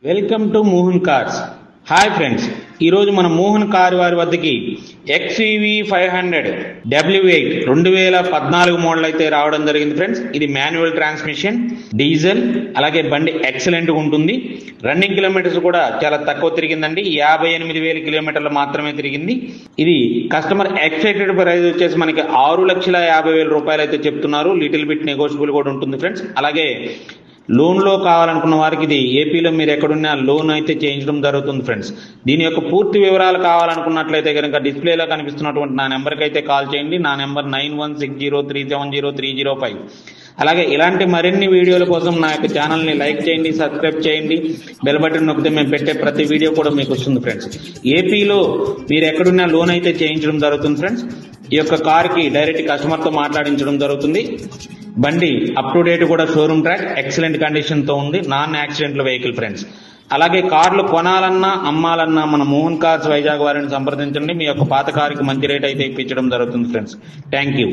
Welcome to Mohan cars. Hi friends, ఈరోజు మన Mohan car వారి వద్దకి XUV 500 W8 2014 మోడల్ అయితే రావడం జరిగింది ఫ్రెండ్స్. ఇది మాన్యువల్ ట్రాన్స్మిషన్, డీజిల్, అలాగే బండి ఎక్సలెంట్ గా ఉంటుంది. రన్నింగ్ కిలోమీటర్స్ కూడా చాలా తక్కువ తిరిగిందండి, 58,000 కిలోమీటర్లు మాత్రమే తిరిగింది. ఇది కస్టమర్ ఎక్స్పెక్టెడ్ ప్రైస్ వచ్చేసి మనకి 6,50,000 రూపాయలు అయితే చెప్తున్నారు. లిటిల్ బిట్ నెగోషియబుల్ కూడా ఉంటుంది ఫ్రెండ్స్. అలాగే లోన్ లో కావాలనుకున్న వారికి ఇది ఏపీలో మీరు ఎక్కడున్నా లోన్ అయితే చేయించడం జరుగుతుంది ఫ్రెండ్స్. దీని యొక్క పూర్తి వివరాలు కావాలనుకున్నట్లయితే కనుక డిస్ప్లేలో కనిపిస్తున్నటువంటి నా నెంబర్కి అయితే కాల్ చేయండి. నా నెంబర్ 9160370305. అలాగే ఇలాంటి మరిన్ని వీడియోల కోసం నా యొక్క ఛానల్ని లైక్ చేయండి, సబ్స్క్రైబ్ చేయండి. బెల్ బటన్ నొక్కితే మేము పెట్టే ప్రతి వీడియో కూడా మీకు వస్తుంది ఫ్రెండ్స్. ఏపీలో మీరు ఎక్కడున్నా లోన్ అయితే చేయించడం జరుగుతుంది ఫ్రెండ్స్. ఈ యొక్క కార్కి డైరెక్ట్ కస్టమర్తో మాట్లాడించడం జరుగుతుంది. బండి అప్ టు డేట్ కూడా షోరూమ్ ట్రాక్, ఎక్సలెంట్ కండిషన్ తో ఉంది, నాన్ యాక్సిడెంటల్ వెహికల్ ఫ్రెండ్స్. అలాగే కార్లు కొనాలన్నా అమ్మాలన్నా మన మోహన్ కార్స్ వైజాగ్ వారిని సంప్రదించండి. మీ యొక్క పాత కారుకి మంచి రేట్ అయితే ఇప్పించడం జరుగుతుంది ఫ్రెండ్స్. Thank you.